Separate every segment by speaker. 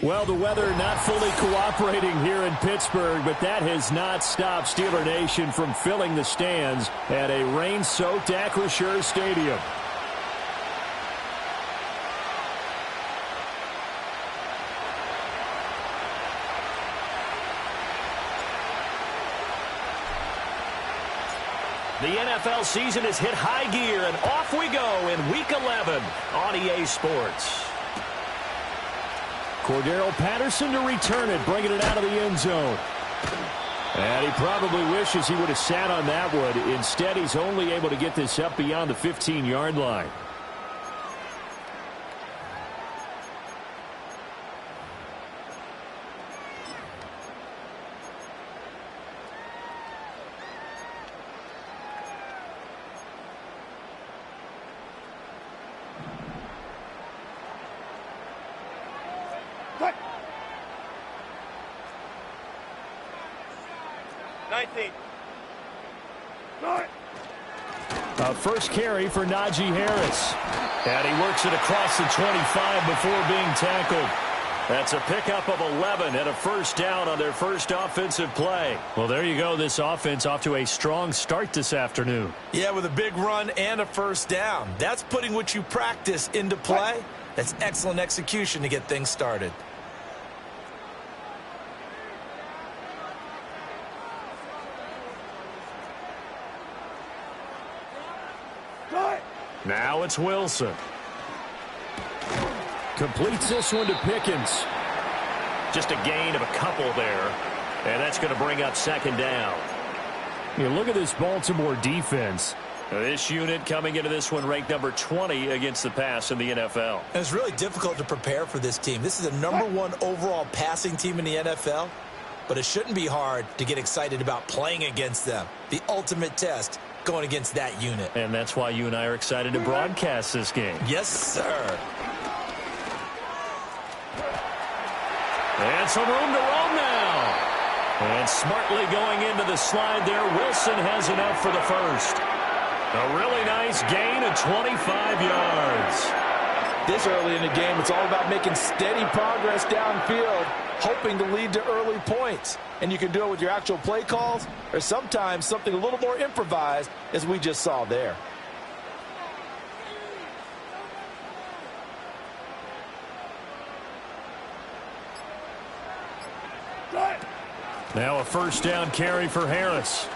Speaker 1: Well, the weather not fully cooperating here in Pittsburgh, but that has not stopped Steeler Nation from filling the stands at a rain-soaked Acrisure Stadium.
Speaker 2: The NFL season has hit high gear, and off we go in Week 11 on EA Sports.
Speaker 1: Cordero Patterson to return it, bringing it out of the end zone. And he probably wishes he would have sat on that one. Instead, he's only able to get this up beyond the 15-yard line. First carry for Najee Harris. And he works it across the 25 before being tackled. That's a pickup of 11 and a first down on their first offensive play. Well, there you go. This offense off to a strong start this afternoon.
Speaker 3: Yeah, with a big run and a first down. That's putting what you practice into play. That's excellent execution to get things started.
Speaker 1: Now it's Wilson. Completes this one to Pickens.
Speaker 2: Just a gain of a couple there. And that's going to bring up second down.
Speaker 1: You look at this Baltimore defense.
Speaker 2: This unit coming into this one ranked number 20 against the pass in the NFL.
Speaker 3: And it's really difficult to prepare for this team. This is the #1 overall passing team in the NFL. But it shouldn't be hard to get excited about playing against them. The ultimate test going against that unit.
Speaker 1: And that's why you and I are excited to broadcast this game.
Speaker 3: Yes, sir.
Speaker 1: And some room to roam now. And smartly going into the slide there, Wilson has enough for the first. A really nice gain of 25 yards.
Speaker 4: This early in the game, it's all about making steady progress downfield, hoping to lead to early points. And you can do it with your actual play calls or sometimes something a little more improvised, as we just saw there.
Speaker 1: Now a first down carry for Harris.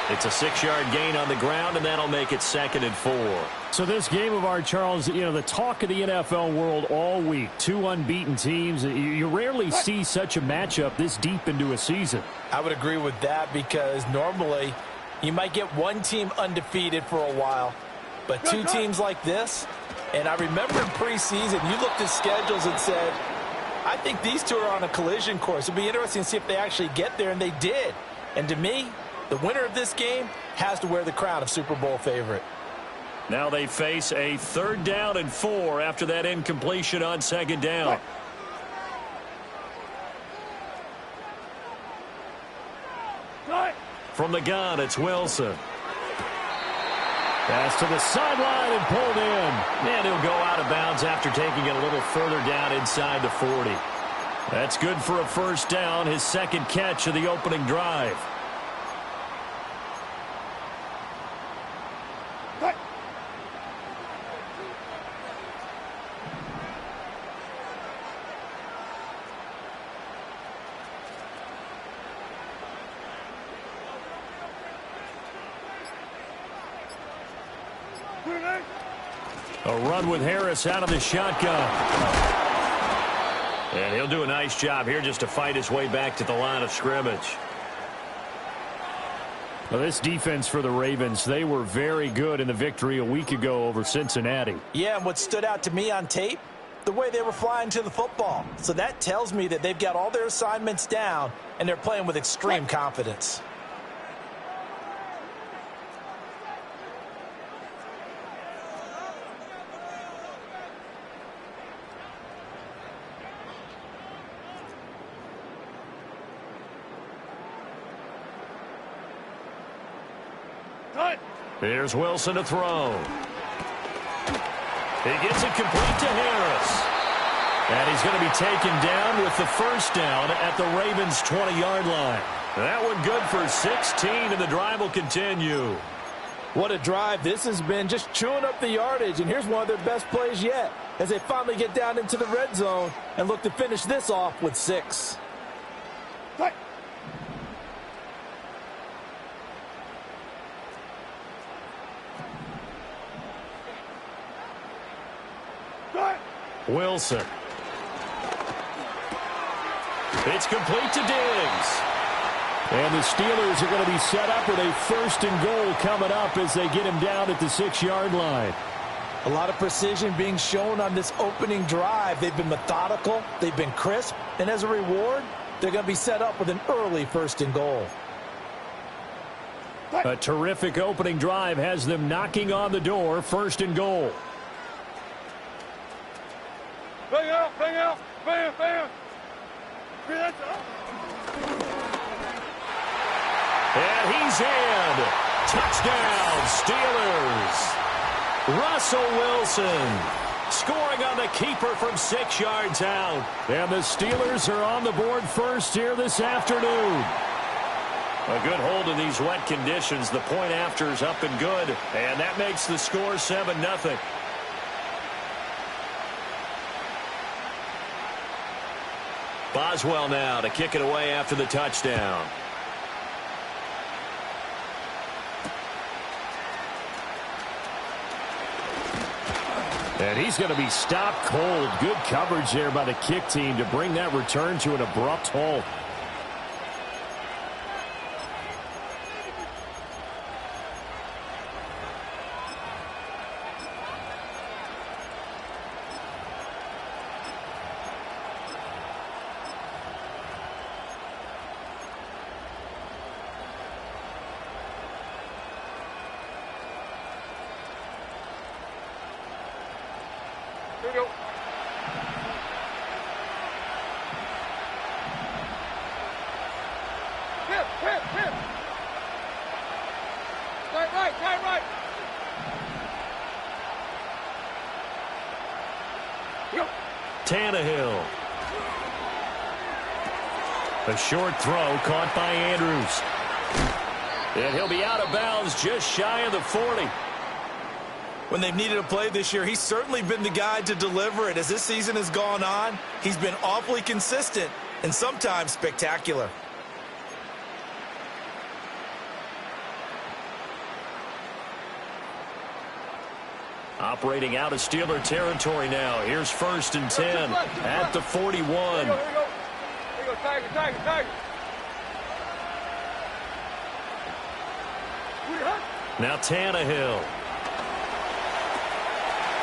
Speaker 2: It's a 6-yard gain on the ground, and that'll make it 2nd and 4.
Speaker 1: So this game of ours, Charles, you know, the talk of the NFL world all week. 2 unbeaten teams. You rarely see such a matchup this deep into a season.
Speaker 4: I would agree with that because normally you might get one team undefeated for a while, but 2 teams like this, and I remember in preseason you looked at schedules and said, I think these 2 are on a collision course. It'll be interesting to see if they actually get there, and they did. And to me, the winner of this game has to wear the crown of Super Bowl favorite.
Speaker 1: Now they face a 3rd down and 4 after that incompletion on 2nd down. From the gun, it's Wilson. Pass to the sideline and pulled in.
Speaker 2: And he'll go out of bounds after taking it a little further down inside the 40.
Speaker 1: That's good for a first down, his 2nd catch of the opening drive. A run with Harris out of the shotgun.
Speaker 2: And he'll do a nice job here just to fight his way back to the line of scrimmage.
Speaker 1: Well, this defense for the Ravens, they were very good in the victory a week ago over Cincinnati.
Speaker 4: Yeah, and what stood out to me on tape, the way they were flying to the football. So that tells me that they've got all their assignments down, and they're playing with extreme confidence.
Speaker 1: Here's Wilson to throw. He gets it complete to Harris. And he's going to be taken down with the first down at the Ravens' 20-yard line. That one good for 16, and the drive will continue.
Speaker 4: What a drive this has been, just chewing up the yardage. And here's one of their best plays yet as they finally get down into the red zone and look to finish this off with 6.
Speaker 1: Wilson. It's complete to Diggs. And the Steelers are going to be set up with a 1st and goal coming up as they get him down at the 6-yard line.
Speaker 4: A lot of precision being shown on this opening drive. They've been methodical, they've been crisp, and as a reward, they're going to be set up with an early 1st and goal.
Speaker 1: A terrific opening drive has them knocking on the door, 1st and goal.
Speaker 5: Bang out, bang out, bang, bang.
Speaker 1: And he's in. Touchdown, Steelers. Russell Wilson scoring on the keeper from 6 yards out. And the Steelers are on the board first here this afternoon. A good hold in these wet conditions. The point after is up and good. And that makes the score 7-0. Boswell now to kick it away after the touchdown. And he's going to be stopped cold. Good coverage there by the kick team to bring that return to an abrupt halt.
Speaker 5: Right.
Speaker 1: Tannehill. A short throw caught by Andrews. And he'll be out of bounds just shy of the 40.
Speaker 3: When they've needed a play this year, he's certainly been the guy to deliver it. As this season has gone on, he's been awfully consistent and sometimes spectacular.
Speaker 1: Operating out of Steeler territory now. Here's 1st and 10 at the 41.
Speaker 5: Here we go. Tiger.
Speaker 1: Now Tannehill.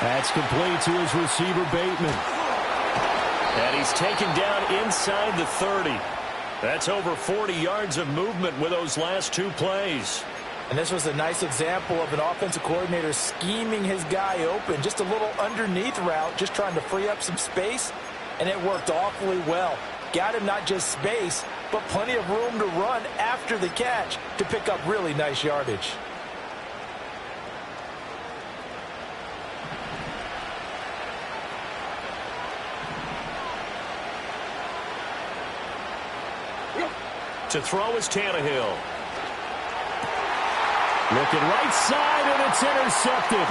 Speaker 1: That's complete to his receiver, Bateman. And he's taken down inside the 30. That's over 40 yards of movement with those last 2 plays.
Speaker 4: And this was a nice example of an offensive coordinator scheming his guy open. Just a little underneath route, just trying to free up some space, and it worked awfully well. Got him not just space, but plenty of room to run after the catch to pick up really nice yardage.
Speaker 1: To throw is Tannehill. Looking right side, and it's intercepted.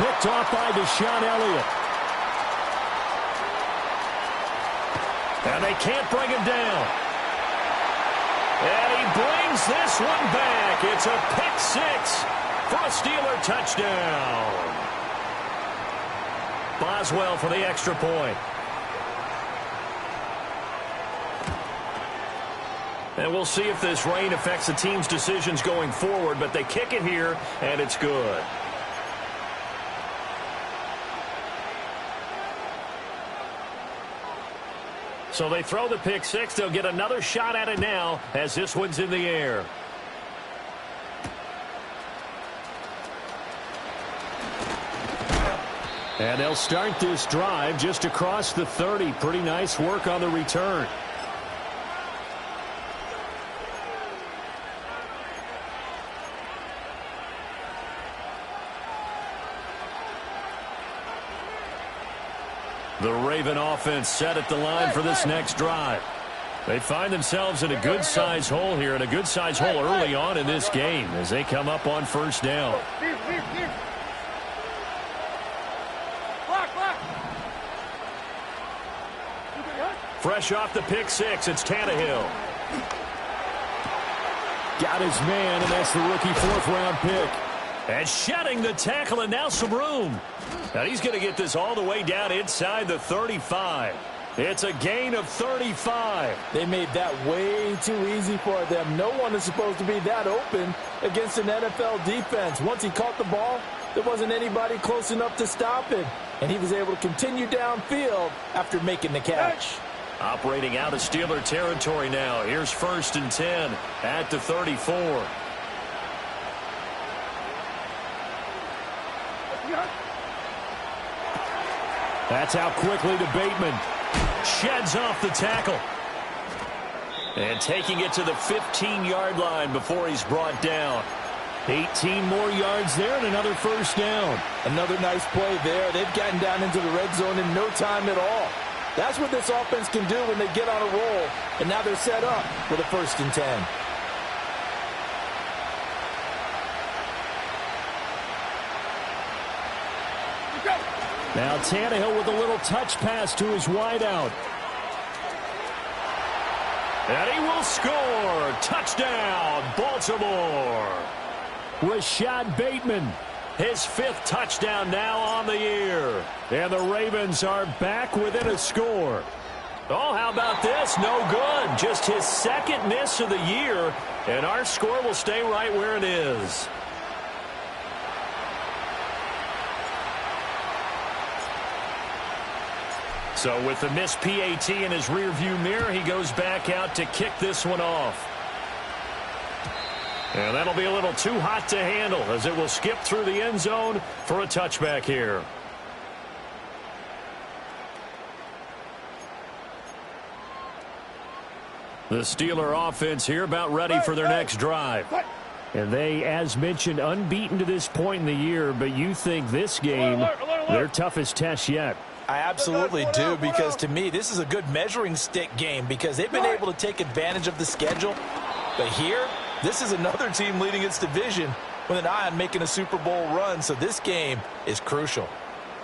Speaker 1: Picked off by Deshaun Elliott. And they can't bring him down. And he brings this one back. It's a pick-6 for a Steeler touchdown. Boswell for the extra point. And we'll see if this rain affects the team's decisions going forward, but they kick it here, and it's good. So they throw the pick-6. They'll get another shot at it now as this one's in the air. And they'll start this drive just across the 30. Pretty nice work on the return. The Raven offense set at the line for this next drive. They find themselves in a good-size hole here, and a good-size hole early on in this game as they come up on first down. Fresh off the pick six, it's Tannehill. Got his man, and that's the rookie fourth-round pick. And shedding the tackle, and now some room. And he's going to get this all the way down inside the 35. It's a gain of 35.
Speaker 4: They made that way too easy for them. No one is supposed to be that open against an NFL defense. Once he caught the ball, there wasn't anybody close enough to stop it. And he was able to continue downfield after making the catch.
Speaker 1: Operating out of Steeler territory now. Here's 1st and 10 at the 34. That's out quickly to Bateman. Sheds off the tackle. And taking it to the 15-yard line before he's brought down. 18 more yards there and another first down.
Speaker 4: Another nice play there. They've gotten down into the red zone in no time at all. That's what this offense can do when they get on a roll. And now they're set up with a 1st and 10.
Speaker 1: Now Tannehill with a little touch pass to his wideout. And he will score. Touchdown, Baltimore. Rashad Bateman, his 5th touchdown now on the year. And the Ravens are back within a score. Oh, how about this? No good. Just his 2nd miss of the year. And our score will stay right where it is. So with the missed PAT in his rearview mirror, he goes back out to kick this one off. And that'll be a little too hot to handle as it will skip through the end zone for a touchback here. The Steeler offense here about ready for their next drive. And they, as mentioned, unbeaten to this point in the year, but you think this game, their toughest test yet.
Speaker 4: I absolutely do, because to me, this is a good measuring stick game because they've been able to take advantage of the schedule. But here, this is another team leading its division with an eye on making a Super Bowl run, so this game is crucial.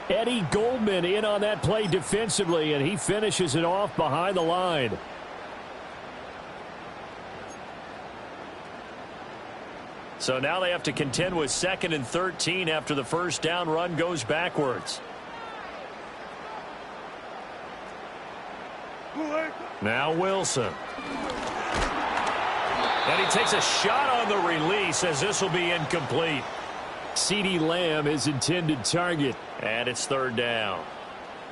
Speaker 1: Eddie Goldman in on that play defensively, and he finishes it off behind the line. So now they have to contend with 2nd and 13 after the first down run goes backwards. Now Wilson. And he takes a shot on the release as this will be incomplete. CeeDee Lamb, his intended target. And it's 3rd down.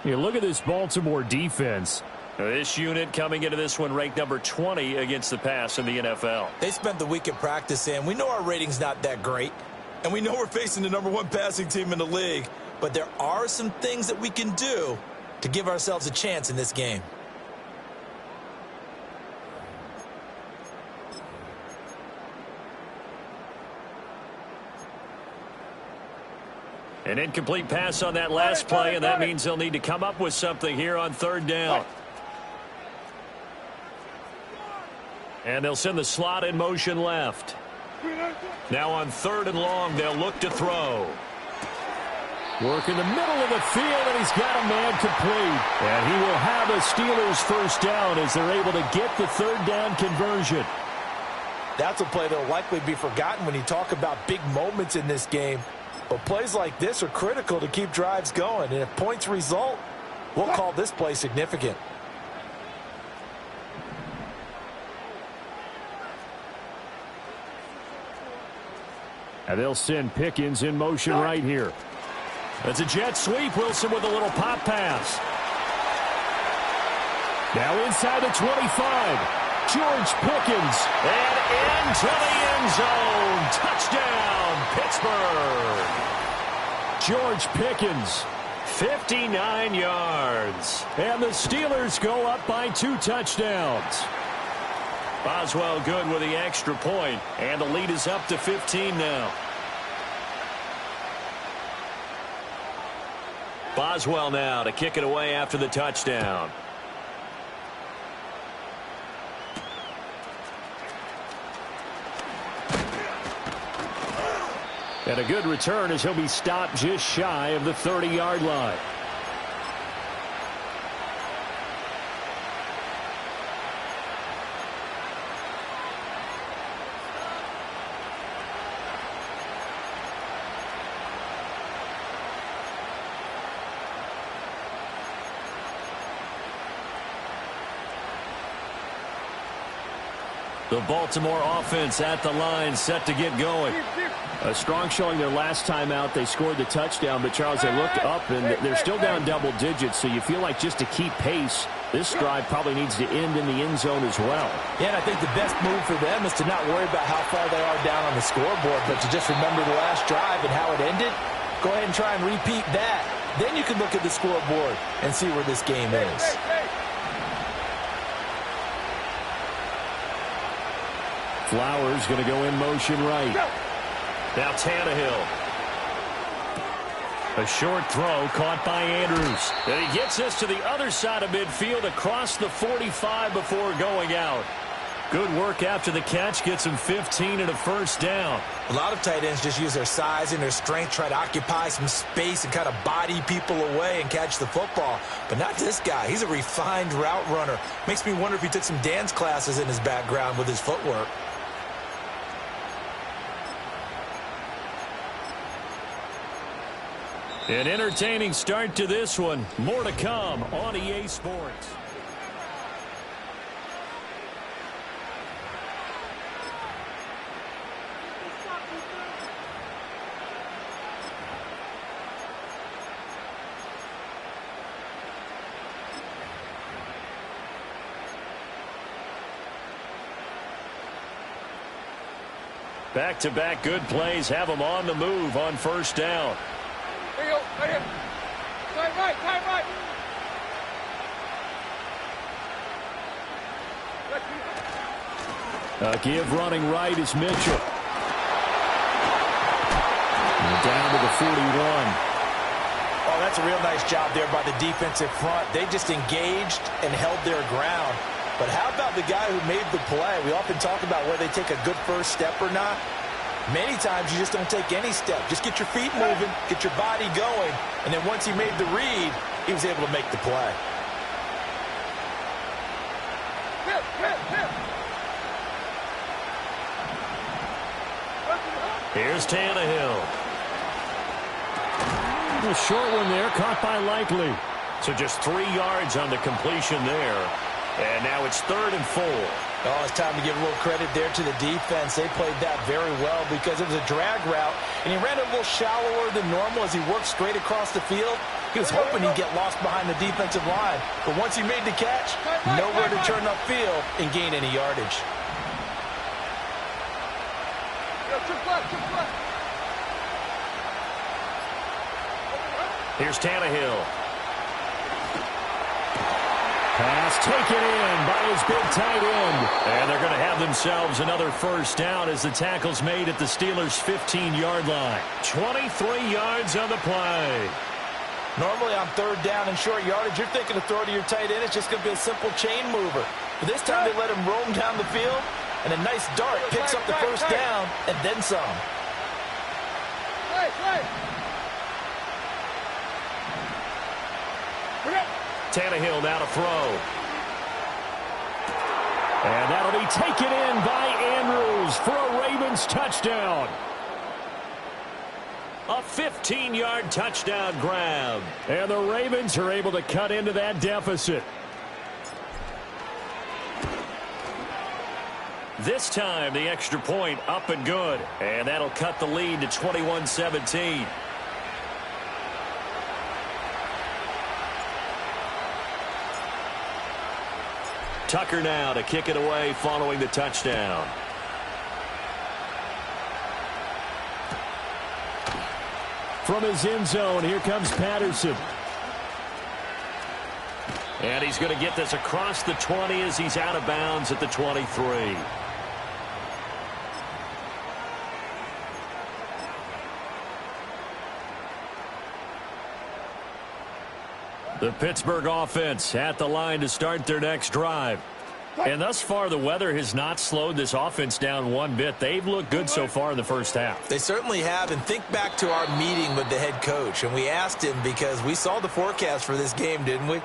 Speaker 1: You look at this Baltimore defense. This unit coming into this one ranked number 20 against the pass in the NFL.
Speaker 3: They spent the week at practice, and we know our rating's not that great. And we know we're facing the #1 passing team in the league. But there are some things that we can do to give ourselves a chance in this game.
Speaker 1: An incomplete pass on that last play, and that means they'll need to come up with something here on 3rd down. And they'll send the slot in motion left. Now on 3rd and long, they'll look to throw. Work in the middle of the field, and he's got a man complete. And he will have a Steelers first down as they're able to get the 3rd down conversion.
Speaker 4: That's a play that will likely be forgotten when you talk about big moments in this game. But plays like this are critical to keep drives going. And if points result, we'll call this play significant.
Speaker 1: And they'll send Pickens in motion right here. That's a jet sweep. Wilson with a little pop pass. Now inside the 25. George Pickens. And into the end zone. Touchdown, Pittsburgh. George Pickens, 59 yards. And the Steelers go up by 2 touchdowns. Boswell good with the extra point, and the lead is up to 15 now.
Speaker 2: Boswell now to kick it away after the touchdown.
Speaker 1: And a good return as he'll be stopped just shy of the 30-yard line. The Baltimore offense at the line, set to get going. A strong showing their last time out. They scored the touchdown, but Charles, they looked up and they're still down double digits, so you feel like just to keep pace, this drive probably needs to end in the end zone as well.
Speaker 4: Yeah, and I think the best move for them is to not worry about how far they are down on the scoreboard, but to just remember the last drive and how it ended. Go ahead and try and repeat that. Then you can look at the scoreboard and see where this game is.
Speaker 1: Flowers going to go in motion right.
Speaker 2: Now Tannehill. A short throw caught by Andrews.
Speaker 1: And he gets us to the other side of midfield across the 45 before going out. Good work after the catch. Gets him 15 and a first down.
Speaker 3: A lot of tight ends just use their size and their strength, try to occupy some space and kind of body people away and catch the football. But not this guy. He's a refined route runner. Makes me wonder if he took some dance classes in his background with his footwork.
Speaker 1: An entertaining start to this one. More to come on EA Sports. Back-to-back good plays have them on the move on first down.
Speaker 5: There you go. Right here. Time right. Time right.
Speaker 1: A give running right is Mitchell. And down to the 41.
Speaker 4: Oh, that's a real nice job there by the defensive front. They just engaged and held their ground. But how about the guy who made the play? We often talk about whether they take a good first step or not. Many times you just don't take any step. Just get your feet moving, get your body going, and then once he made the read, he was able to make the play.
Speaker 2: Here's Tannehill.
Speaker 1: A short one there, caught by Likely.
Speaker 2: So just 3 yards on the completion there. And now it's 3rd and 4.
Speaker 4: Oh, it's time to give a little credit there to the defense. They played that very well because it was a drag route, and he ran it a little shallower than normal as he worked straight across the field. He was hoping he'd get lost behind the defensive line, but once he made the catch, nowhere to turn upfield and gain any yardage.
Speaker 2: Here's Tannehill.
Speaker 1: Pass taken in by his big tight end.
Speaker 2: And they're going to have themselves another first down as the tackle's made at the Steelers' 15-yard line. 23 yards on the play.
Speaker 4: Normally on 3rd down and short yardage, you're thinking to throw to your tight end. It's just going to be a simple chain mover. But this time they let him roam down the field, and a nice dart picks up the first down and then some.
Speaker 2: Tannehill now to throw.
Speaker 1: And that'll be taken in by Andrews for a Ravens touchdown.
Speaker 2: A 15-yard touchdown grab.
Speaker 1: And the Ravens are able to cut into that deficit.
Speaker 2: This time the extra point up and good. And that'll cut the lead to 21-17. Tucker now to kick it away following the touchdown.
Speaker 1: From his end zone, here comes Patterson.
Speaker 2: And he's going to get this across the 20 as he's out of bounds at the 23.
Speaker 1: The Pittsburgh offense at the line to start their next drive. And thus far, the weather has not slowed this offense down one bit. They've looked good so far in the first half.
Speaker 3: They certainly have. And think back to our meeting with the head coach. And we asked him, because we saw the forecast for this game, didn't we?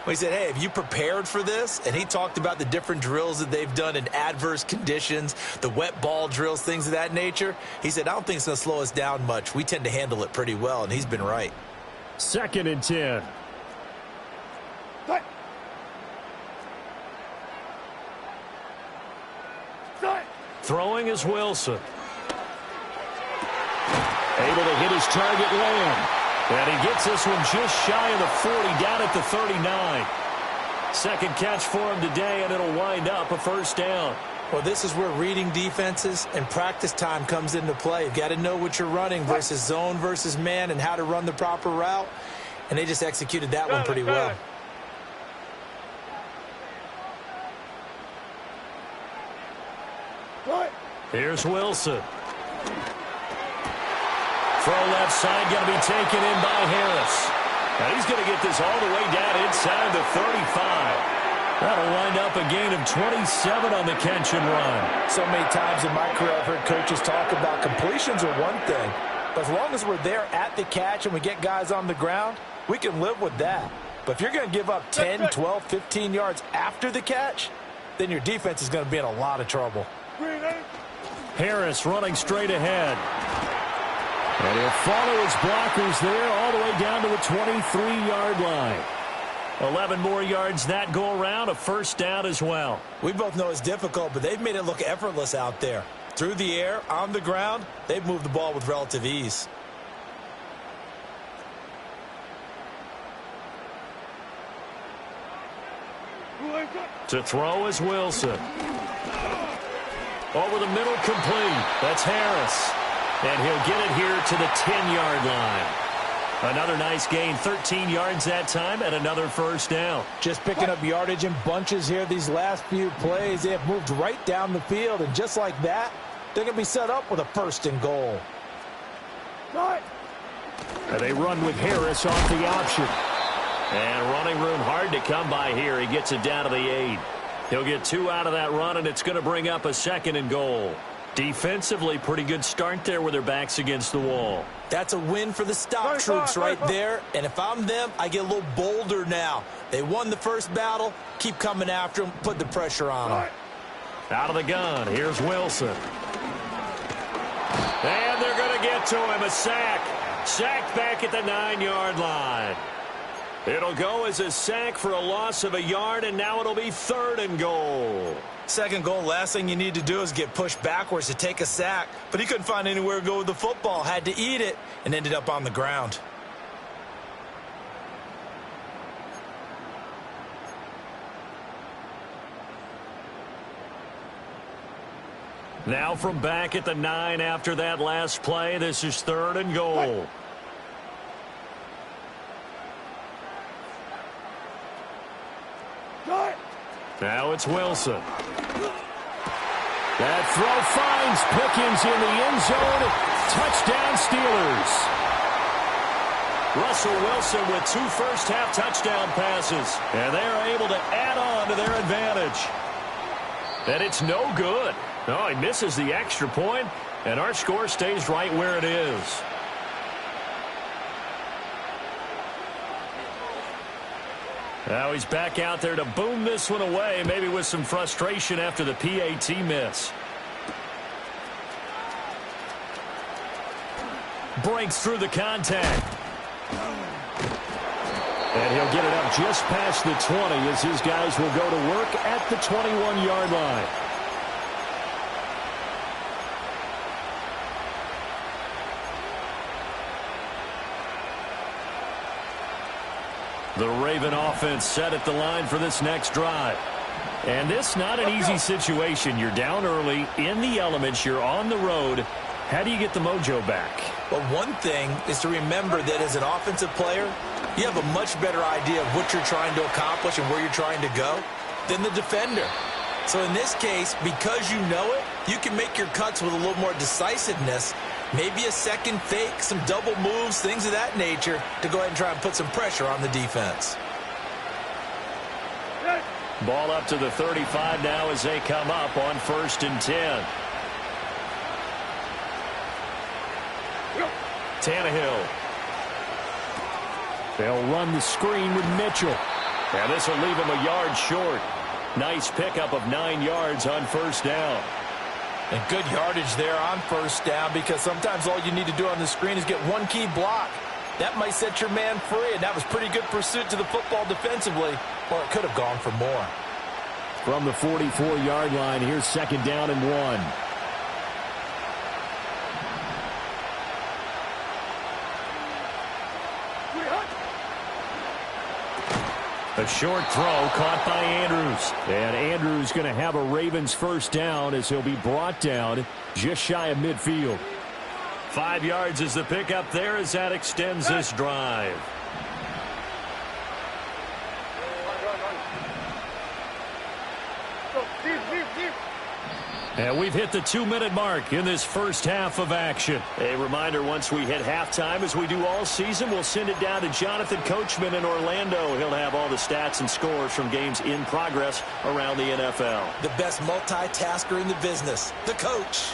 Speaker 3: We said, hey, have you prepared for this? And he talked about the different drills that they've done in adverse conditions, the wet ball drills, things of that nature. He said, I don't think it's going to slow us down much. We tend to handle it pretty well, and he's been right.
Speaker 1: 2nd and 10. Throwing is Wilson. Able to hit his target Lamb. And he gets this one just shy of the 40, down at the 39. Second catch for him today, and it'll wind up a first down.
Speaker 3: Well, this is where reading defenses and practice time comes into play. You've got to know what you're running versus zone versus man and how to run the proper route. And they just executed that one pretty well.
Speaker 1: Here's Wilson. Throw left side, going to be taken in by Harris. Now he's going to get this all the way down inside the 35. That'll wind up a gain of 27 on the catch and run.
Speaker 4: So many times in my career I've heard coaches talk about completions are one thing. But as long as we're there at the catch and we get guys on the ground, we can live with that. But if you're going to give up 10, 12, 15 yards after the catch, then your defense is going to be in a lot of trouble.
Speaker 1: Harris running straight ahead. And he'll follow his blockers there all the way down to the 23-yard line. 11 more yards that go around, a first down as well.
Speaker 3: We both know it's difficult, but they've made it look effortless out there. Through the air, on the ground, they've moved the ball with relative ease.
Speaker 1: To throw is Wilson. Over the middle, complete. That's Harris. And he'll get it here to the 10-yard line. Another nice gain, 13 yards that time, and another first down.
Speaker 4: Just picking up yardage in bunches here these last few plays. They have moved right down the field, and just like that, they're going to be set up with a 1st and goal.
Speaker 1: And they run with Harris off the option. And running room hard to come by here. He gets it down to the 8. He'll get 2 out of that run, and it's going to bring up a 2nd and goal. Defensively, pretty good start there with their backs against the wall.
Speaker 3: That's a win for the stop troops right there. And if I'm them, I get a little bolder now. They won the first battle. Keep coming after them. Put the pressure on them.
Speaker 1: Out of the gun, here's Wilson. And they're going to get to him, a sack. Sacked back at the 9-yard line. It'll go as a sack for a loss of a yard, and now it'll be 3rd and goal.
Speaker 3: 2nd goal, last thing you need to do is get pushed backwards to take a sack. But he couldn't find anywhere to go with the football. Had to eat it and ended up on the ground.
Speaker 1: Now from back at the 9 after that last play, this is 3rd and goal. Now it's Wilson. That throw finds Pickens in the end zone. Touchdown Steelers. Russell Wilson with 2 first-half touchdown passes. And they're able to add on to their advantage. And it's no good. No, he misses the extra point, and our score stays right where it is. Now he's back out there to boom this one away, maybe with some frustration after the PAT miss. Breaks through the contact. And he'll get it up just past the 20 as his guys will go to work at the 21-yard line. The Raven offense set at the line for this next drive. And this not an easy situation. You're down early, in the elements, you're on the road. How do you get the mojo back?
Speaker 3: Well, one thing is to remember that as an offensive player, you have a much better idea of what you're trying to accomplish and where you're trying to go than the defender. So in this case, because you know it, you can make your cuts with a little more decisiveness. Maybe a second fake, some double moves, things of that nature to go ahead and try and put some pressure on the defense.
Speaker 1: Ball up to the 35 now as they come up on 1st and 10. Tannehill. They'll run the screen with Mitchell. And this will leave him a yard short. Nice pickup of 9 yards on 1st down.
Speaker 4: And good yardage there on 1st down, because sometimes all you need to do on the screen is get one key block. That might set your man free, and that was pretty good pursuit to the football defensively. Or it could have gone for more.
Speaker 2: From the 44-yard line, here's 2nd down and 1. A short throw caught by Andrews. And Andrews going to have a Ravens 1st down as he'll be brought down just shy of midfield.
Speaker 1: 5 yards is the pickup there as that extends this drive. And we've hit the 2-minute mark in this first half of action. A reminder, once we hit halftime, as we do all season, we'll send it down to Jonathan Coachman in Orlando. He'll have all the stats and scores from games in progress around the NFL.
Speaker 3: The best multitasker in the business, the coach.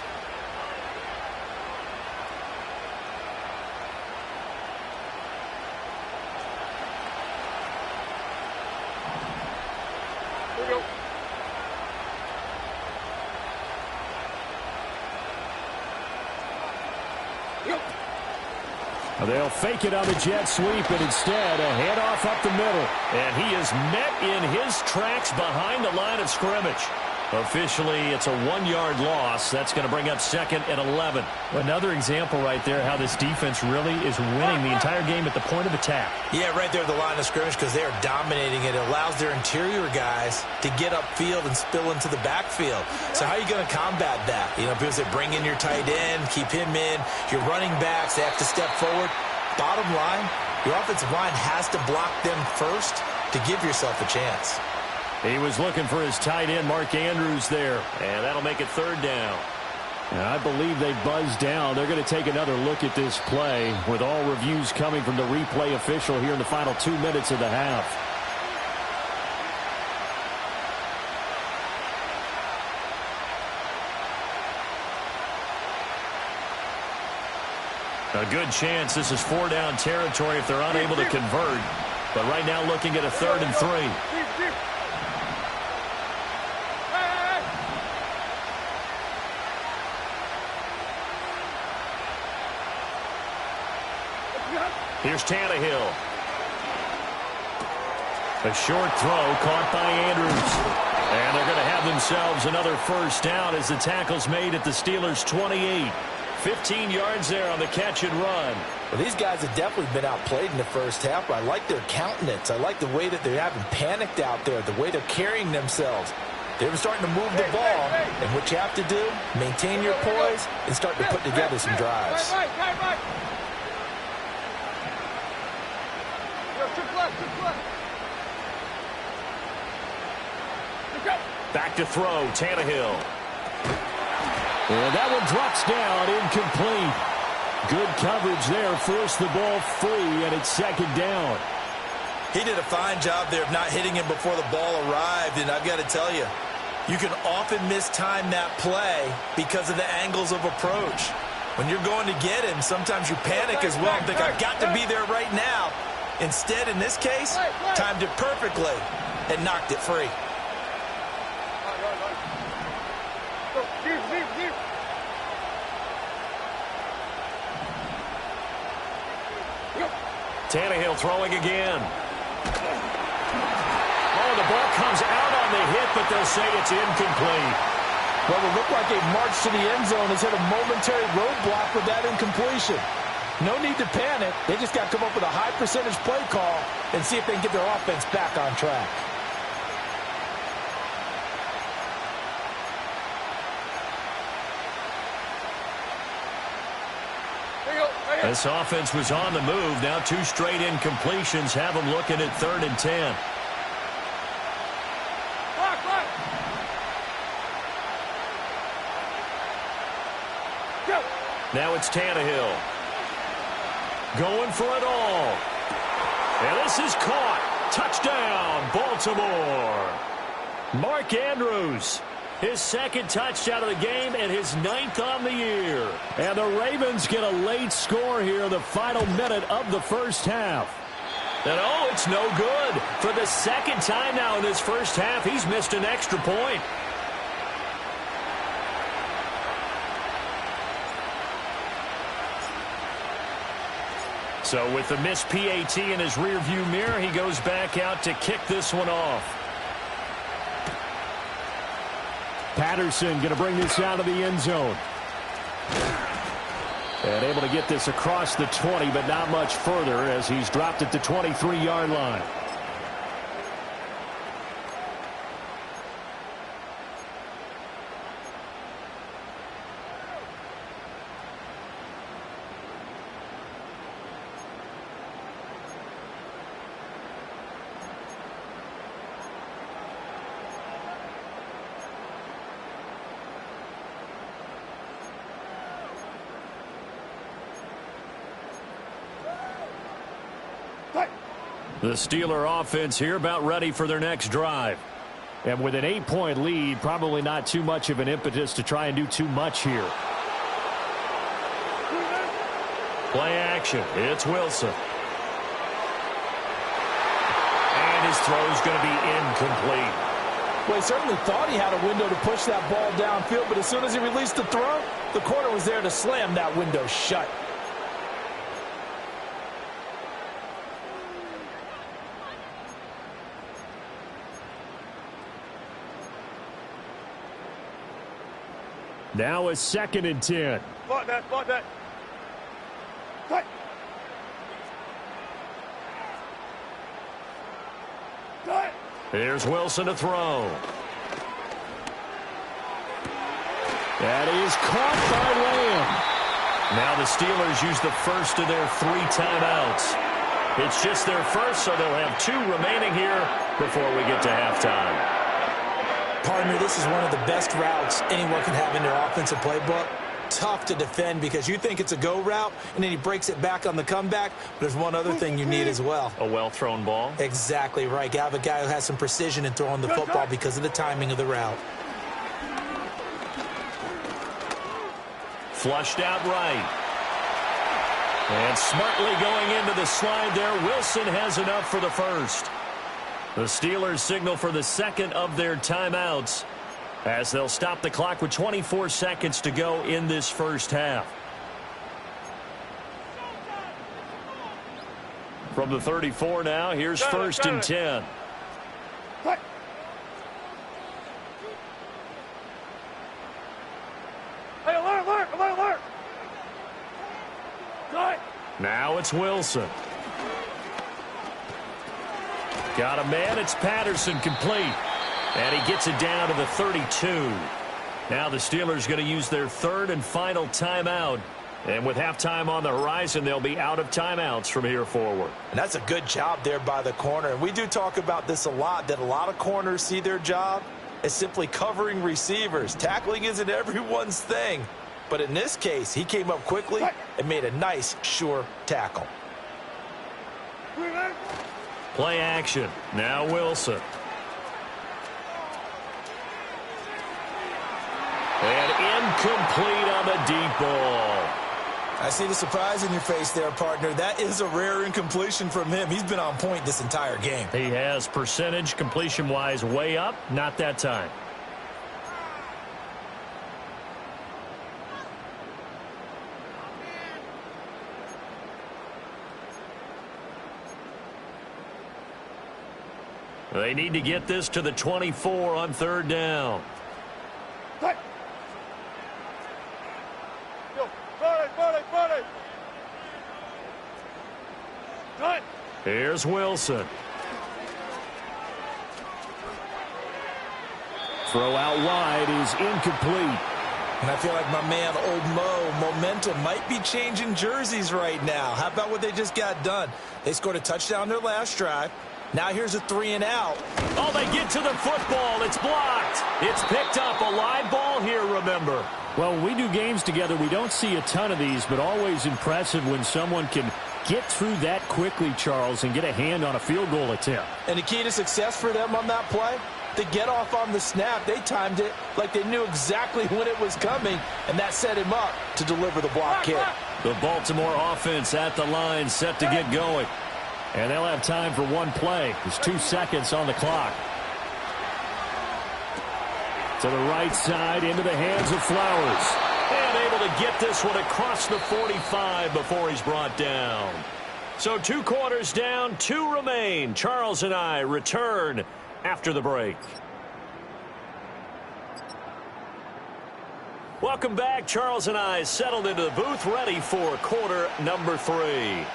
Speaker 2: They'll fake it on the jet sweep, and instead a handoff up the middle.
Speaker 1: And he is met in his tracks behind the line of scrimmage. Officially, it's a 1-yard loss. That's going to bring up 2nd and 11.
Speaker 2: Another example right there how this defense really is winning the entire game at the point of attack.
Speaker 3: Yeah, right there at the line of scrimmage, because they are dominating it. It allows their interior guys to get upfield and spill into the backfield. So how are you going to combat that? You know, because they bring in your tight end, keep him in. Your running backs, they have to step forward. Bottom line, your offensive line has to block them first to give yourself a chance.
Speaker 1: He was looking for his tight end, Mark Andrews, there. And that'll make it 3rd down.
Speaker 2: And I believe they buzzed down. They're going to take another look at this play, with all reviews coming from the replay official here in the final 2 minutes of the half.
Speaker 1: A good chance this is 4-down territory if they're unable to convert. But right now looking at a 3rd and 3. Here's Tannehill. A short throw caught by Andrews. And they're going to have themselves another 1st down as the tackle's made at the Steelers' 28. 15 yards there on the catch and run.
Speaker 4: Well, these guys have definitely been outplayed in the first half, but I like their countenance. I like the way that they haven't panicked out there, the way they're carrying themselves. They're starting to move the ball, and what you have to do, maintain your poise and start to put together some drives.
Speaker 1: Back to throw, Tannehill.
Speaker 2: And that one drops down, incomplete. Good coverage there, forced the ball free, and it's 2nd down.
Speaker 3: He did a fine job there of not hitting him before the ball arrived, and I've got to tell you, you can often mistime that play because of the angles of approach. When you're going to get him, sometimes you panic as well and think, I've got to be there right now. Instead, in this case, timed it perfectly and knocked it free.
Speaker 1: Tannehill throwing again. Oh, the ball comes out on the hit, but they'll say it's incomplete.
Speaker 4: Well, it looked like a march to the end zone has hit a momentary roadblock with that incompletion. No need to panic. They just got to come up with a high percentage play call and see if they can get their offense back on track.
Speaker 1: This offense was on the move. Now 2 straight incompletions have them looking at 3rd and 10. Now it's Tannehill. Going for it all. And this is caught. Touchdown, Baltimore.
Speaker 2: Mark Andrews, his second touchdown of the game and his 9th on the year. And the Ravens get a late score here in the final minute of the first half. And oh, it's no good. For the second time now in this first half, he's missed an extra point. So with the missed PAT in his rearview mirror, he goes back out to kick this one off. Patterson going to bring this out of the end zone. And able to get this across the 20, but not much further as he's dropped at the 23-yard line. The Steeler offense here about ready for their next drive. And with an 8-point lead, probably not too much of an impetus to try and do too much here. Play action. It's Wilson. And his throw is going to be incomplete.
Speaker 4: Well, he certainly thought he had a window to push that ball downfield, but as soon as he released the throw, the corner was there to slam that window shut.
Speaker 2: Now a 2nd and 10.
Speaker 5: Fight that, fight that. Fight.
Speaker 2: Here's Wilson to throw. That is caught by Lamb. Now the Steelers use the first of their 3 timeouts. It's just their first, so they'll have 2 remaining here before we get to halftime.
Speaker 3: Partner, this is one of the best routes anyone can have in their offensive playbook. Tough to defend because you think it's a go route, and then he breaks it back on the comeback. There's one other thing you need as well.
Speaker 2: A well-thrown ball.
Speaker 3: Exactly right. You have a guy who has some precision in throwing the football because of the timing of the route.
Speaker 2: Flushed out right. And smartly going into the slide there. Wilson has enough for the first. The Steelers signal for the 2nd of their timeouts as they'll stop the clock with 24 seconds to go in this first half. From the 34 now, here's 1st and 10.
Speaker 5: Hey, alert, alert, alert.
Speaker 2: Now it's Wilson. Got a man, it's Patterson, complete. And he gets it down to the 32. Now the Steelers going to use their 3rd and final timeout. And with halftime on the horizon, they'll be out of timeouts from here forward.
Speaker 4: And that's a good job there by the corner. And we do talk about this a lot, that a lot of corners see their job as simply covering receivers. Tackling isn't everyone's thing. But in this case, he came up quickly and made a nice, sure tackle.
Speaker 2: Play action. Now Wilson. And incomplete on the deep ball.
Speaker 3: I see the surprise in your face there, partner. That is a rare incompletion from him. He's been on point this entire game.
Speaker 2: He has percentage completion-wise way up. Not that time. They need to get this to the 24 on 3rd down. Here's Wilson. Throw out wide is incomplete.
Speaker 3: And I feel like my man, Old Mo, momentum might be changing jerseys right now. How about what they just got done? They scored a touchdown their last drive. Now here's a 3-and-out.
Speaker 2: Oh, they get to the football. It's blocked. It's picked up. A live ball here, remember. Well, when we do games together, we don't see a ton of these, but always impressive when someone can get through that quickly, Charles, and get a hand on a field goal attempt.
Speaker 4: And the key to success for them on that play, The get off on the snap, they timed it like they knew exactly when it was coming, and that set him up to deliver the block kick.
Speaker 2: The Baltimore offense at the line, set to get going. And they'll have time for one play. There's 2 seconds on the clock. To the right side, into the hands of Flowers. And able to get this one across the 45 before he's brought down. So 2 quarters down, 2 remain. Charles and I return after the break. Welcome back. Charles and I settled into the booth, ready for quarter number 3.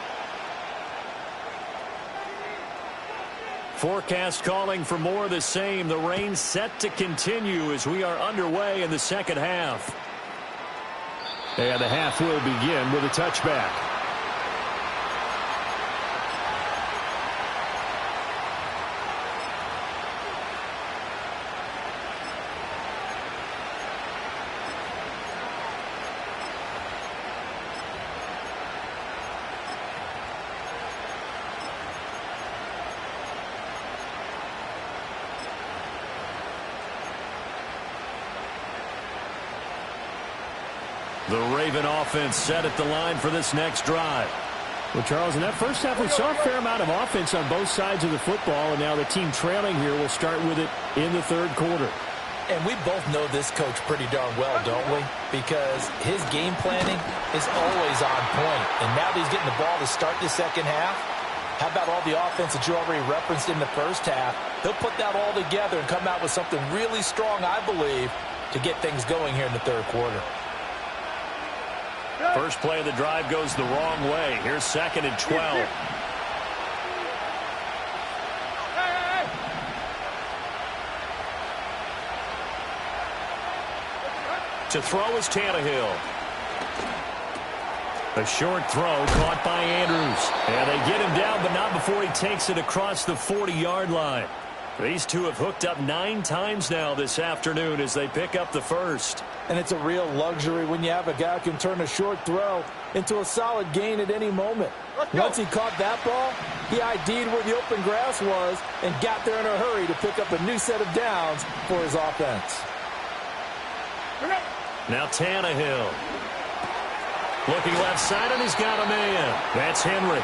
Speaker 2: Forecast calling for more of the same. The rain set to continue as we are underway in the second half. And the half will begin with a touchback. The Raven offense set at the line for this next drive. Well, Charles, in that first half, we saw a fair amount of offense on both sides of the football, and now the team trailing here will start with it in the third quarter.
Speaker 4: And we both know this coach pretty darn well, don't we? Because his game planning is always on point. And now that he's getting the ball to start the second half, how about all the offense that you already referenced in the first half? He'll put that all together and come out with something really strong, I believe, to get things going here in the third quarter.
Speaker 2: First play of the drive goes the wrong way. Here's 2nd and 12. To throw is Tannehill. A short throw caught by Andrews. And they get him down, but not before he takes it across the 40-yard line. These two have hooked up 9 times now this afternoon as they pick up the first.
Speaker 4: And it's a real luxury when you have a guy who can turn a short throw into a solid gain at any moment. Once he caught that ball, he ID'd where the open grass was and got there in a hurry to pick up a new set of downs for his offense.
Speaker 2: Now Tannehill. Looking left side, and he's got a man. That's Henry.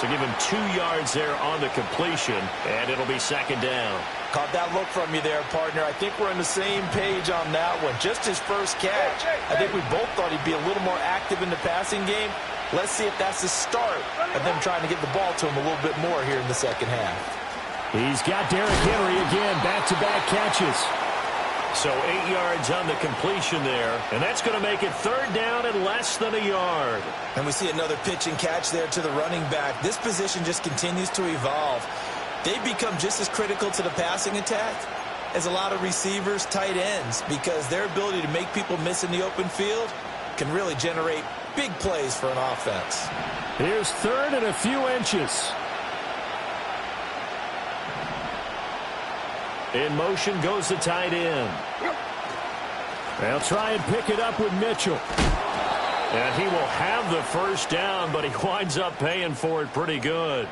Speaker 2: So give him 2 yards there on the completion, and it'll be 2nd down.
Speaker 4: Caught that look from you there, partner. I think we're on the same page on that one. Just his first catch. I think we both thought he'd be a little more active in the passing game. Let's see if that's the start of them trying to get the ball to him a little bit more here in the second half.
Speaker 2: He's got Derrick Henry again, back-to-back catches. So 8 yards on the completion there, and that's going to make it 3rd down and less than a yard.
Speaker 3: And we see another pitch and catch there to the running back. This position just continues to evolve. They become just as critical to the passing attack as a lot of receivers, tight ends, because their ability to make people miss in the open field can really generate big plays for an offense.
Speaker 2: Here's 3rd and a few inches. In motion goes the tight end. They'll try and pick it up with Mitchell. And he will have the first down, but he winds up paying for it pretty good.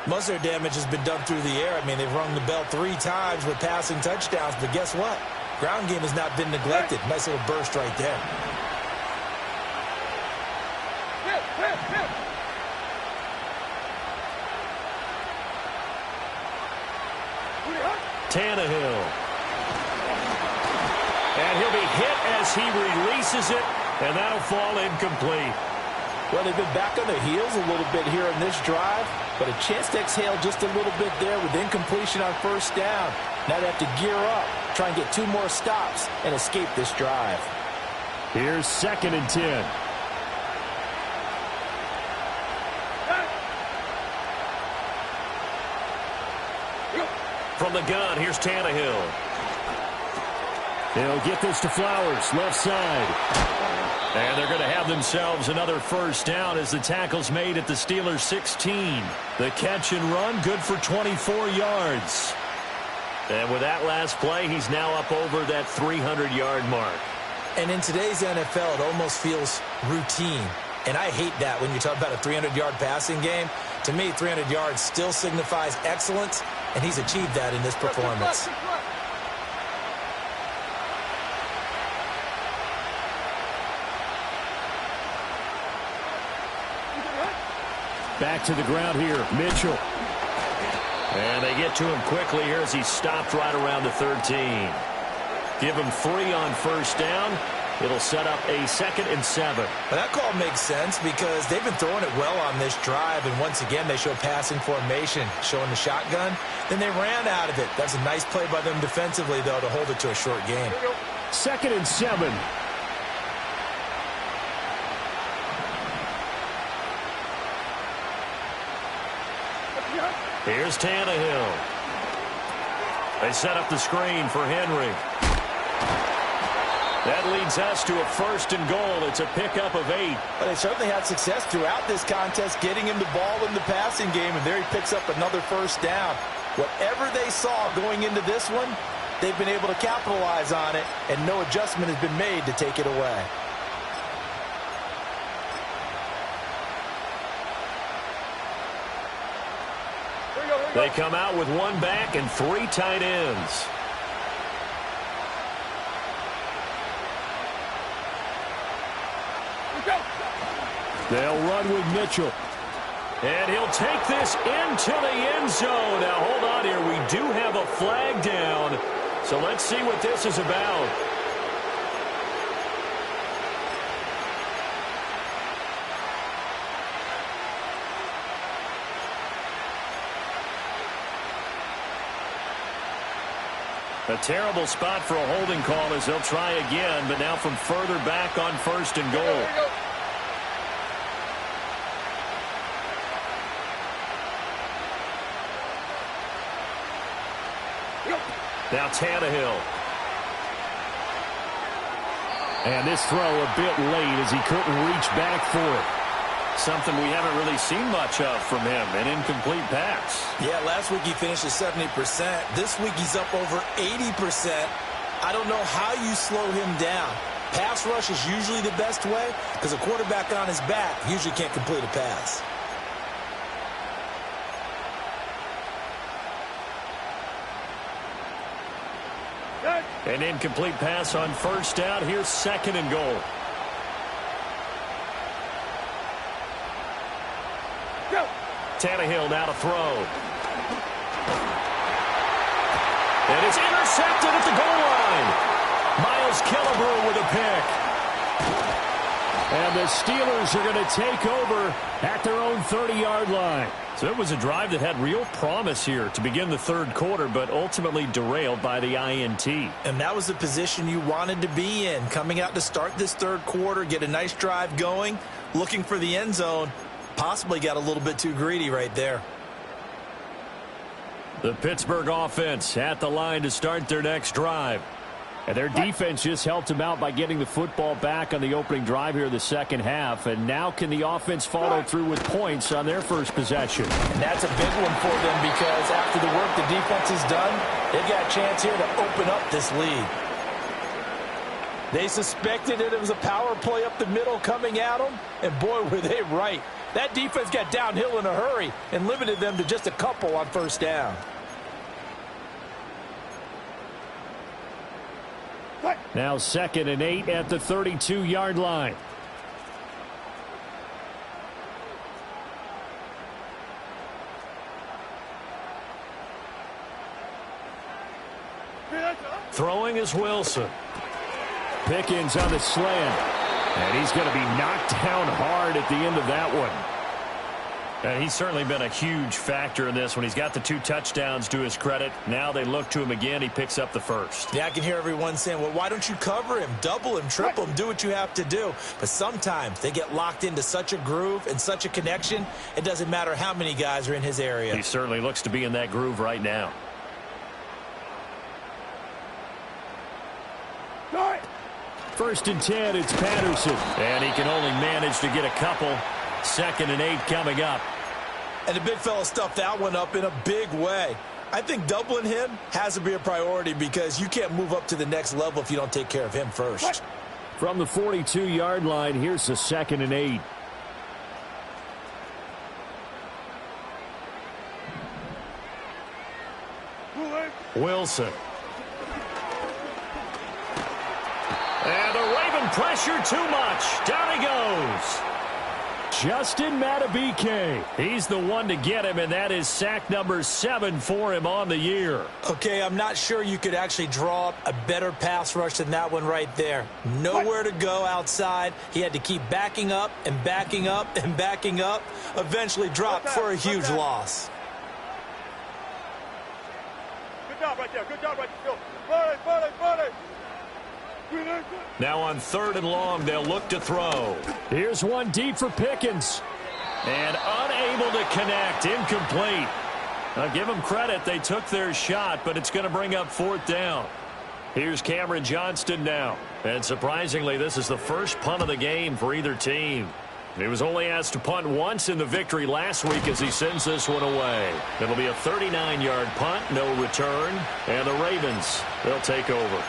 Speaker 3: Most of their damage has been done through the air. I mean, they've rung the bell 3 times with passing touchdowns, but guess what? Ground game has not been neglected. Nice little burst right there.
Speaker 2: Tannehill. And he'll be hit as he releases it, and that'll fall incomplete.
Speaker 4: Well, they've been back on their heels a little bit here in this drive, but a chance to exhale just a little bit there with incompletion on first down. Now they have to gear up, try and get 2 more stops and escape this drive.
Speaker 2: Here's 2nd and 10. From the gun, here's Tannehill. They'll get this to Flowers, left side. And they're going to have themselves another first down as the tackle's made at the Steelers' 16. The catch and run, good for 24 yards. And with that last play, he's now up over that 300-yard mark.
Speaker 3: And in today's NFL, it almost feels routine. And I hate that when you talk about a 300-yard passing game. To me, 300 yards still signifies excellence, and he's achieved that in this performance.
Speaker 2: Back to the ground here, Mitchell.
Speaker 1: And they get to him quickly here as he stopped right around the 13. Give him 3 on first down. It'll set up a 2nd and 7.
Speaker 3: Well, that call makes sense because they've been throwing it well on this drive, and once again they show passing formation, showing the shotgun. Then they ran out of it. That's a nice play by them defensively, though, to hold it to a short game.
Speaker 2: 2nd and 7.
Speaker 1: Here's Tannehill. They set up the screen for Henry. That leads us to a 1st and goal. It's a pickup of 8.
Speaker 4: But they certainly had success throughout this contest getting him the ball in the passing game, and there he picks up another 1st down. Whatever they saw going into this one, they've been able to capitalize on it, and no adjustment has been made to take it away.
Speaker 1: They come out with 1 back and 3 tight ends.
Speaker 2: They'll run with Mitchell.
Speaker 1: And he'll take this into the end zone. Now, hold on here. We do have a flag down. So let's see what this is about. A terrible spot for a holding call as they'll try again, but now from further back on 1st and goal. Now Tannehill.
Speaker 2: And this throw a bit late as he couldn't reach back for it.
Speaker 1: Something we haven't really seen much of from him, an incomplete pass.
Speaker 3: Yeah, last week he finished at 70%. This week he's up over 80%. I don't know how you slow him down. Pass rush is usually the best way because a quarterback on his back usually can't complete a pass.
Speaker 1: An incomplete pass on 1st down. Here's 2nd and goal. Tannehill now to throw. And it's intercepted at the goal line. Miles Killebrew with a pick.
Speaker 2: And the Steelers are going to take over at their own 30-yard line.
Speaker 1: So it was a drive that had real promise here to begin the 3rd quarter, but ultimately derailed by the INT.
Speaker 3: And that was the position you wanted to be in, coming out to start this 3rd quarter, get a nice drive going, looking for the end zone. Possibly got a little bit too greedy right there.
Speaker 1: The Pittsburgh offense at the line to start their next drive.
Speaker 2: And their defense just helped them out by getting the football back on the opening drive here in the 2nd half. And now can the offense follow through with points on their first possession?
Speaker 4: And that's a big one for them because after the work the defense has done, they've got a chance here to open up this lead. They suspected it was a power play up the middle coming at them, and boy, were they right. That defense got downhill in a hurry and limited them to just a couple on 1st down.
Speaker 2: Now 2nd and 8 at the 32-yard line.
Speaker 1: Throwing is Wilson.
Speaker 2: Pickens on the slant. And he's going to be knocked down hard at the end of that one.
Speaker 1: And he's certainly been a huge factor in this when he's got the 2 touchdowns to his credit. Now they look to him again. He picks up the 1st.
Speaker 3: Yeah, I can hear everyone saying, well, why don't you cover him, double him, triple him, do what you have to do. But sometimes they get locked into such a groove and such a connection, it doesn't matter how many guys are in his area.
Speaker 1: He certainly looks to be in that groove right now.
Speaker 2: First and 10, it's Patterson.
Speaker 1: And he can only manage to get a couple. 2nd and 8 coming up.
Speaker 3: And the big fella stuffed that one up in a big way. I think doubling him has to be a priority because you can't move up to the next level if you don't take care of him first.
Speaker 2: From the 42-yard line, here's the 2nd and 8. Wilson. And the Raven pressure too much. Down he goes. Justin Madubuike. He's the one to get him, and that is sack number 7 for him on the year.
Speaker 3: Okay, I'm not sure you could actually draw up a better pass rush than that one right there. Nowhere to go outside. He had to keep backing up and backing up and backing up. Eventually dropped for a huge loss.
Speaker 5: Good job right there. Good job right there. Buddy.
Speaker 2: Now on 3rd and long, they'll look to throw. Here's one deep for Pickens. And unable to connect. Incomplete. Now give them credit. They took their shot, but it's going to bring up 4th down. Here's Cameron Johnston now. And surprisingly, this is the first punt of the game for either team. He was only asked to punt once in the victory last week as he sends this one away. It'll be a 39-yard punt, no return. And the Ravens, they'll take over.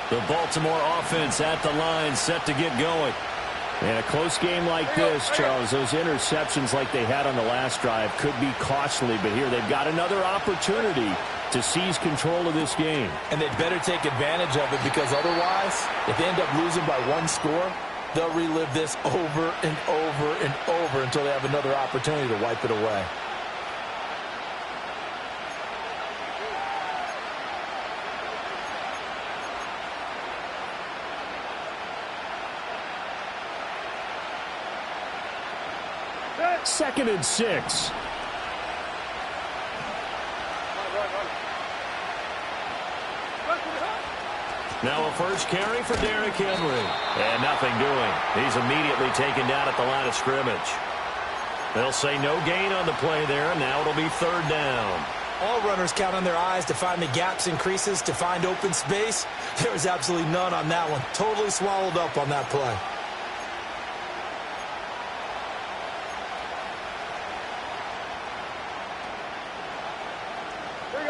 Speaker 2: The Baltimore offense at the line, set to get going. And a close game like this, Charles, those interceptions like they had on the last drive could be costly. But here they've got another opportunity to seize control of this game.
Speaker 4: And they'd better take advantage of it, because otherwise, if they end up losing by 1 score, they'll relive this over and over and over until they have another opportunity to wipe it away.
Speaker 2: Second and 6. Now a first carry for Derrick Henry. And nothing doing. He's immediately taken down at the line of scrimmage. They'll say no gain on the play there, and now it'll be 3rd down.
Speaker 3: All runners count on their eyes to find the gaps and creases, to find open space. There was absolutely none on that one. Totally swallowed up on that play.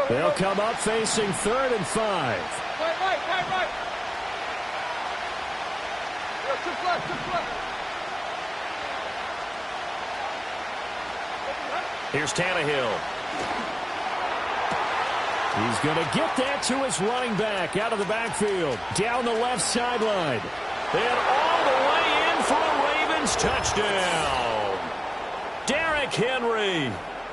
Speaker 2: They'll come up facing 3rd and 5.
Speaker 5: Right. Just left.
Speaker 2: Here's Tannehill. He's going to get that to his running back out of the backfield. Down the left sideline. And all the way in for a Ravens touchdown. Derrick Henry.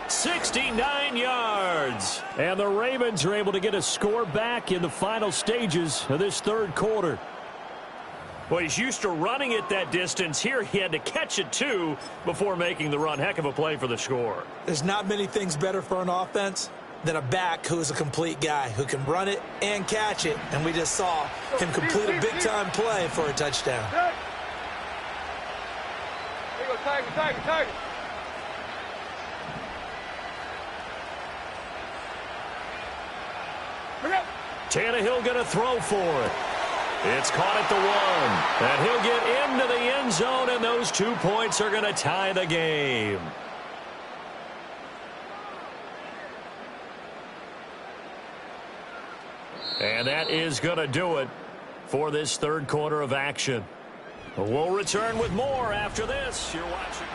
Speaker 2: 69 yards. And the Ravens are able to get a score back in the final stages of this 3rd quarter. Well, he's used to running it that distance. Here he had to catch it, too, before making the run. Heck of a play for the score.
Speaker 3: There's not many things better for an offense than a back who is a complete guy who can run it and catch it. And we just saw him complete a big-time play for a touchdown.
Speaker 5: There you go, Tiger.
Speaker 2: Tannehill going to throw for it. It's caught at the 1. And he'll get into the end zone, and those 2 points are going to tie the game. And that is going to do it for this 3rd quarter of action. We'll return with more after this. You're watching.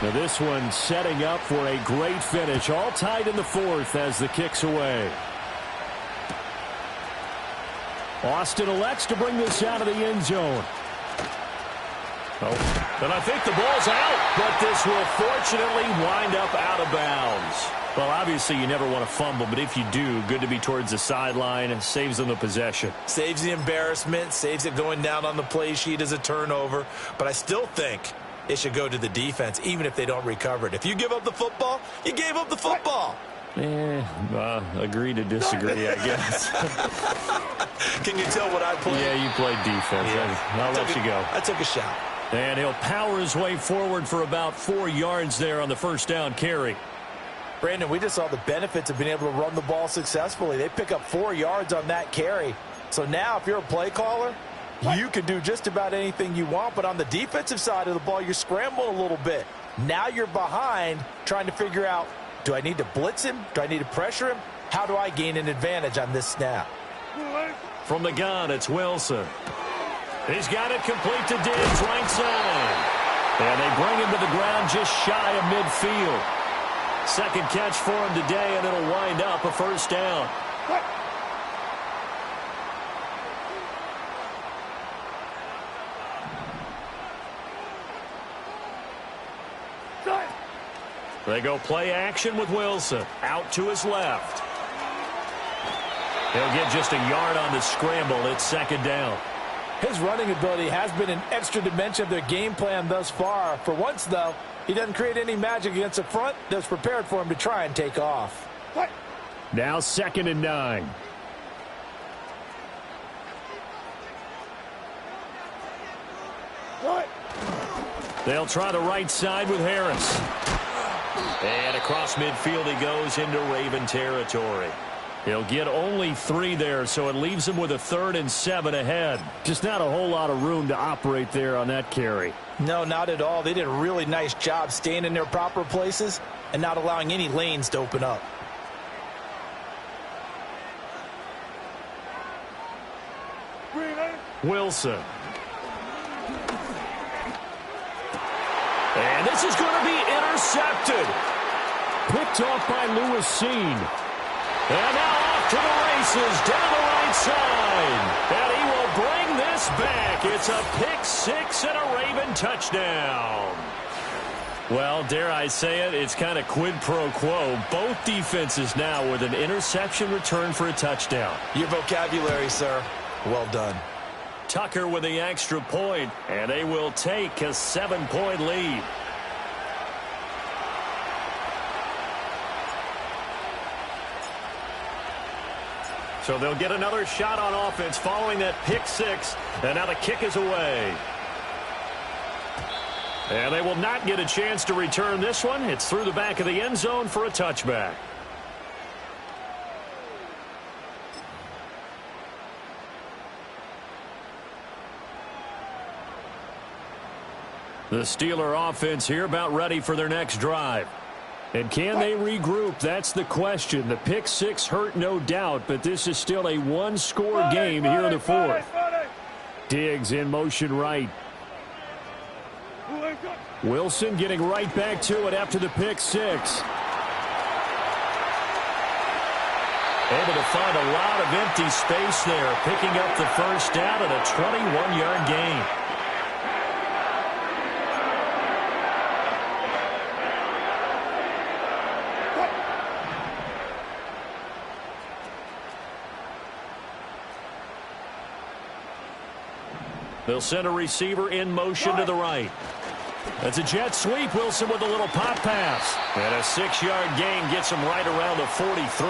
Speaker 2: Now this one setting up for a great finish. All tied in the 4th as the kick's away. Austin elects to bring this out of the end zone. Oh, and I think the ball's out, but this will fortunately wind up out of bounds. Well, obviously you never want to fumble, but if you do, good to be towards the sideline and saves them the possession.
Speaker 3: Saves the embarrassment, saves it going down on the play sheet as a turnover. But I still think it should go to the defense, even if they don't recover it. If you give up the football, you gave up the football.
Speaker 2: Agree to disagree, I guess.
Speaker 3: Can you tell what I played?
Speaker 2: Yeah, you played defense. Yeah. I'll let you go.
Speaker 3: I took a shot.
Speaker 2: And he'll power his way forward for about 4 yards there on the first down carry.
Speaker 4: Brandon, we just saw the benefits of being able to run the ball successfully. They pick up 4 yards on that carry. So now if you're a play caller, you can do just about anything you want. But on the defensive side of the ball, you're scrambling a little bit. Now you're behind trying to figure out, do I need to blitz him? Do I need to pressure him? How do I gain an advantage on this snap?
Speaker 2: From the gun, it's Wilson. He's got it complete to Diggs, right side. And they bring him to the ground just shy of midfield. Second catch for him today, and it'll wind up a first down. They go play action with Wilson. Out to his left. He'll get just a yard on the scramble. It's second down.
Speaker 4: His running ability has been an extra dimension of their game plan thus far. For once, though, he doesn't create any magic against the front that's prepared for him to try and take off.
Speaker 2: Now 2nd and 9. They'll try the right side with Harris. And across midfield he goes into Raven territory. He'll get only 3 there, so it leaves him with a 3rd and 7 ahead. Just not a whole lot of room to operate there on that carry.
Speaker 4: No, not at all. They did a really nice job staying in their proper places and not allowing any lanes to open up.
Speaker 2: Wilson. And this is going to be intercepted. Picked off by Lewis Seen. And now off to the races down the right side. And he will bring this back. It's a pick 6 and a Raven touchdown. Well, dare I say it, it's kind of quid pro quo. Both defenses now with an interception return for a touchdown.
Speaker 3: Your vocabulary, sir. Well done.
Speaker 2: Tucker with the extra point, and they will take a 7-point lead. So they'll get another shot on offense following that pick 6, and now the kick is away. And they will not get a chance to return this one. It's through the back of the end zone for a touchback. The Steeler offense here about ready for their next drive. And can they regroup? That's the question. The pick 6 hurt, no doubt, but this is still a one-score game here in the 4th. Diggs in motion right. Wilson getting right back to it after the pick 6. Able to find a lot of empty space there, picking up the first down at a 21-yard gain. They'll send a receiver in motion to the right. That's a jet sweep. Wilson with a little pop pass. And a 6-yard gain gets him right around the 43.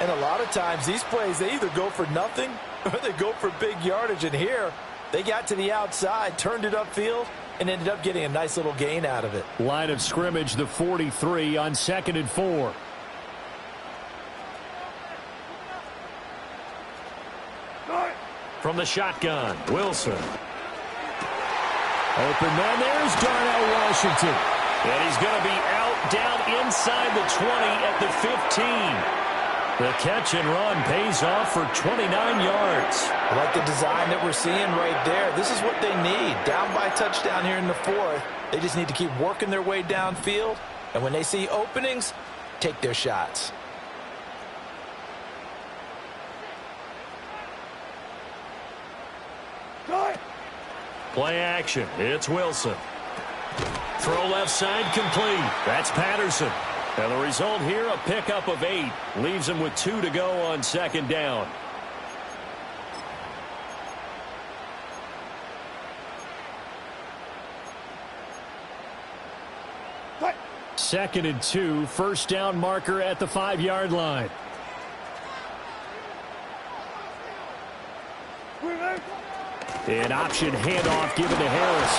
Speaker 4: And a lot of times these plays, they either go for nothing or they go for big yardage. And here, they got to the outside, turned it upfield, and ended up getting a nice little gain out of it.
Speaker 2: Line of scrimmage, the 43 on 2nd and 4. From the shotgun, Wilson. Open man, there's Darnell Washington. And he's going to be out down inside the 20 at the 15. The catch and run pays off for 29 yards.
Speaker 4: I like the design that we're seeing right there. This is what they need. Down by a touchdown here in the 4th. They just need to keep working their way downfield. And when they see openings, take their shots.
Speaker 2: Play action. It's Wilson. Throw left side complete. That's Patterson. And the result here, a pickup of 8. Leaves him with 2 to go on 2nd down. Second and 2. First down marker at the 5-yard line. An option handoff given to Harris.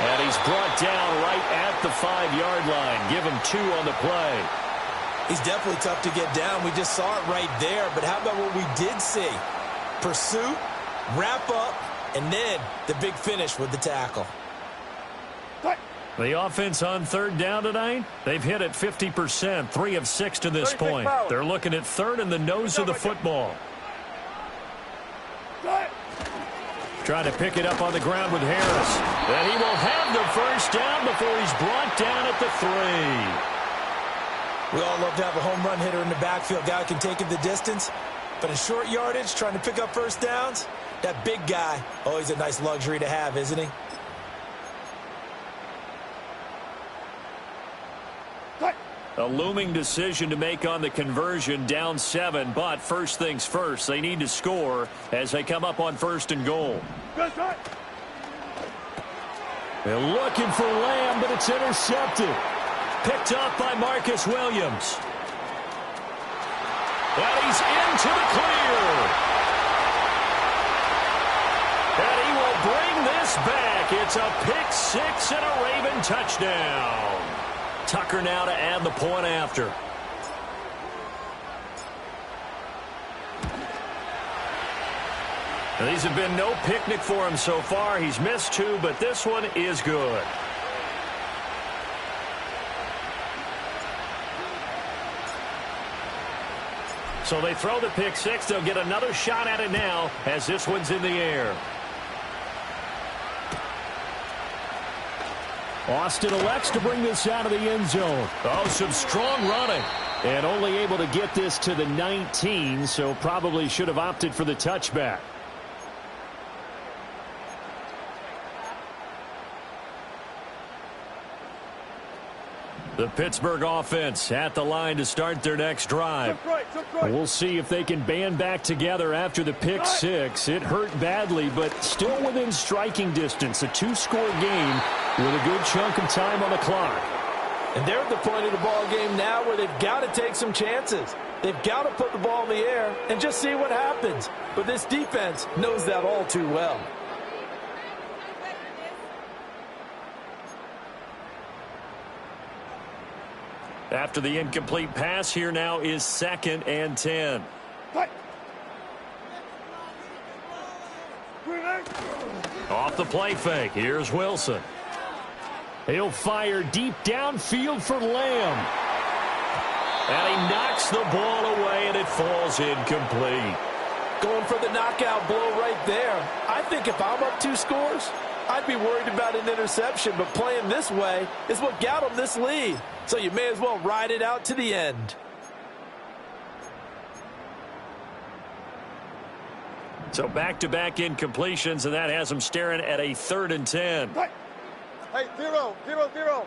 Speaker 2: And he's brought down right at the 5-yard line. Give him 2 on the play.
Speaker 3: He's definitely tough to get down. We just saw it right there. But how about what we did see? Pursuit, wrap up, and then the big finish with the tackle.
Speaker 2: The offense on third down tonight, they've hit it 50%, 3 of 6 to this point. They're looking at third in the nose of the football. Trying to pick it up on the ground with Harris. And he will have the first down before he's brought down at the 3.
Speaker 3: We all love to have a home run hitter in the backfield. Guy who can take it the distance. But in short yardage, trying to pick up first downs, that big guy, always a nice luxury to have, isn't he?
Speaker 2: A looming decision to make on the conversion, down 7, but first things first, they need to score as they come up on 1st and goal. They're looking for Lamb, but it's intercepted. Picked off by Marcus Williams. And he's into the clear. And he will bring this back. It's a pick 6 and a Raven touchdown. Tucker now to add the point after. And these have been no picnic for him so far. He's missed 2, but this one is good. So they throw the pick 6. They'll get another shot at it now as this one's in the air. Austin elects to bring this out of the end zone. Oh, some strong running. And only able to get this to the 19, so probably should have opted for the touchback. The Pittsburgh offense at the line to start their next drive. We'll see if they can band back together after the pick 6. It hurt badly, but still within striking distance. A 2-score game with a good chunk of time on the clock.
Speaker 4: And they're at the point of the ball game now where they've got to take some chances. They've got to put the ball in the air and just see what happens. But this defense knows that all too well.
Speaker 2: After the incomplete pass, here now is 2nd and 10. Off the play fake. Here's Wilson. He'll fire deep downfield for Lamb. And he knocks the ball away, and it falls incomplete.
Speaker 4: Going for the knockout blow right there. I think if I'm up 2 scores, I'd be worried about an interception, but playing this way is what got him this lead. So you may as well ride it out to the end.
Speaker 2: So back-to-back incompletions, and that has him staring at a 3rd and 10.
Speaker 5: Hey, 0, 0, 0.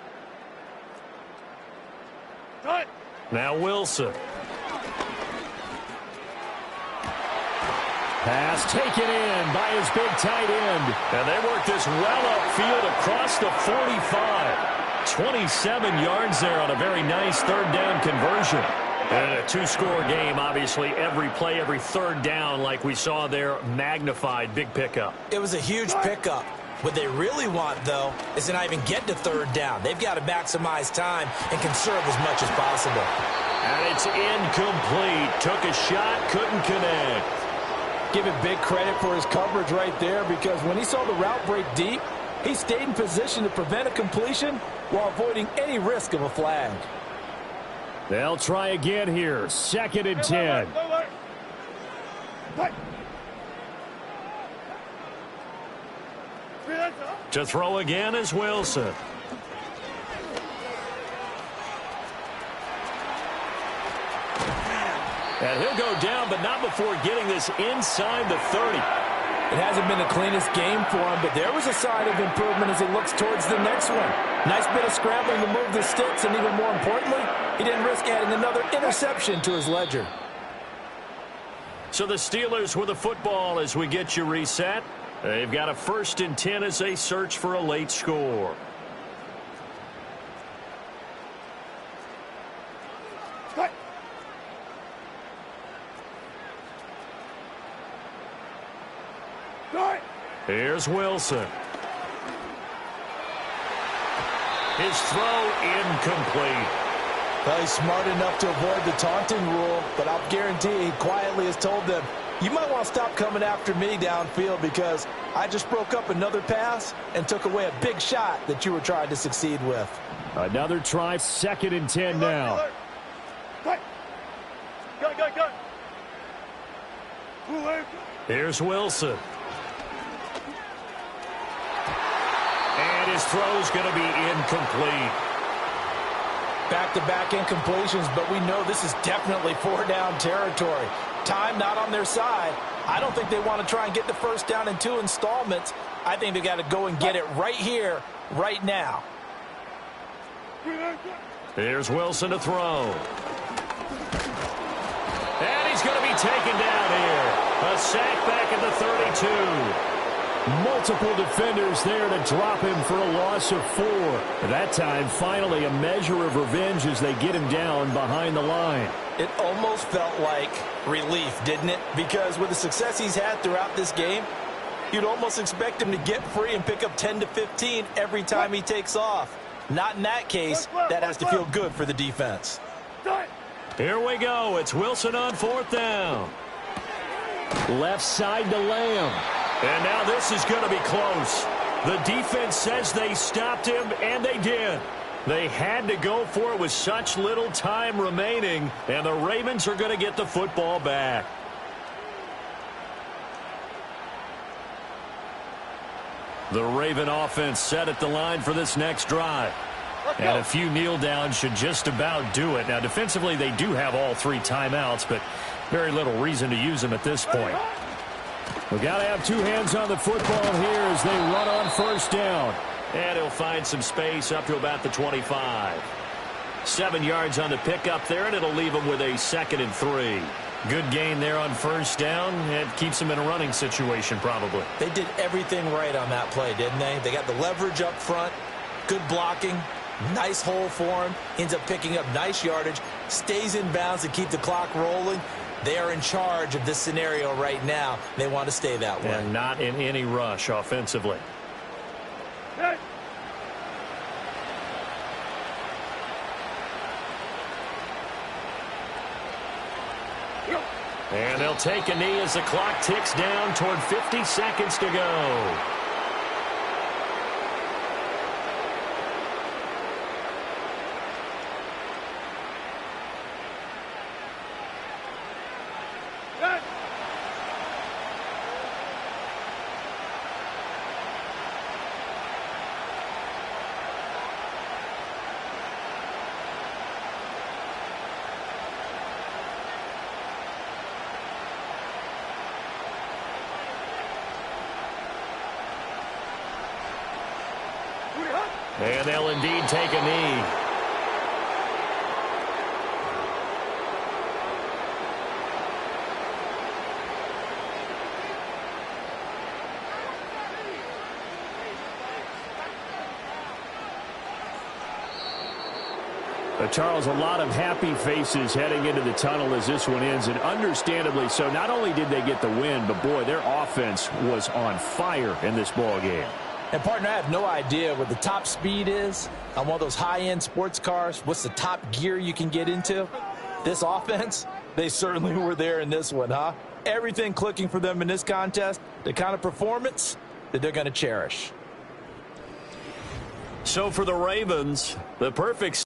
Speaker 5: Cut.
Speaker 2: Now Wilson. Pass taken in by his big tight end. And they work this well upfield across the 45. 27 yards there on a very nice 3rd down conversion. And a 2-score game, obviously, every play, every 3rd down, like we saw there, magnified, big pickup.
Speaker 3: It was a huge pickup. What they really want, though, is to not even get to 3rd down. They've got to maximize time and conserve as much as possible.
Speaker 2: And it's incomplete. Took a shot, couldn't connect.
Speaker 4: Give him big credit for his coverage right there, because when he saw the route break deep, he stayed in position to prevent a completion while avoiding any risk of a flag.
Speaker 2: They'll try again here. 2nd and 10. To throw again is Wilson. And he'll go down, but not before getting this inside the 30.
Speaker 4: It hasn't been the cleanest game for him, but there was a sign of improvement as he looks towards the next one. Nice bit of scrambling to move the sticks, and even more importantly, he didn't risk adding another interception to his ledger.
Speaker 2: So the Steelers with the football as we get you reset. They've got a 1st and 10 as they search for a late score. Here's Wilson. His throw incomplete.
Speaker 3: Well, he's smart enough to avoid the taunting rule, but I'll guarantee he quietly has told them,
Speaker 4: you might want to stop coming after me downfield because I just broke up another pass and took away a big shot that you were trying to succeed with.
Speaker 2: Another try, 2nd and 10 now.
Speaker 1: Here's Wilson. And his throw's going to be incomplete.
Speaker 4: Back-to-back incompletions, but we know this is definitely 4-down territory. Time not on their side. I don't think they want to try and get the first down in 2 installments. I think they got to go and get it right here, right now.
Speaker 1: Here's Wilson to throw. And he's going to be taken down here. A sack back at the 32.
Speaker 2: Multiple defenders there to drop him for a loss of 4. That time, finally, a measure of revenge as they get him down behind the line.
Speaker 4: It almost felt like relief, didn't it? Because with the success he's had throughout this game, you'd almost expect him to get free and pick up 10 to 15 every time he takes off. Not in that case. That has to feel good for the defense.
Speaker 1: Here we go. It's Wilson on 4th down.
Speaker 2: Left side to Lamb.
Speaker 1: And now this is going to be close. The defense says they stopped him, and they did. They had to go for it with such little time remaining, and the Ravens are going to get the football back. The Raven offense set at the line for this next drive. And a few kneel downs should just about do it. Now, defensively, they do have all 3 timeouts, but very little reason to use them at this point.
Speaker 2: We've got to have 2 hands on the football here as they run on 1st down.
Speaker 1: And he'll find some space up to about the 25. 7 yards on the pickup there, and it'll leave him with a 2nd and 3. Good gain there on 1st down. It keeps him in a running situation probably.
Speaker 3: They did everything right on that play, didn't they? They got the leverage up front, good blocking, nice hole for him, ends up picking up nice yardage, stays in bounds to keep the clock rolling. They are in charge of this scenario right now. They want to stay that way.
Speaker 1: And not in any rush offensively. And they'll take a knee as the clock ticks down toward 50 seconds to go. And they'll indeed take a knee.
Speaker 2: Charles, a lot of happy faces heading into the tunnel as this one ends, and understandably so. Not only did they get the win, but, boy, their offense was on fire in this ball game.
Speaker 4: And, partner, I have no idea what the top speed is on one of those high-end sports cars. What's the top gear you can get into? This offense, they certainly were there in this one, huh? Everything clicking for them in this contest, the kind of performance that they're going to cherish.
Speaker 1: So for the Ravens, the perfect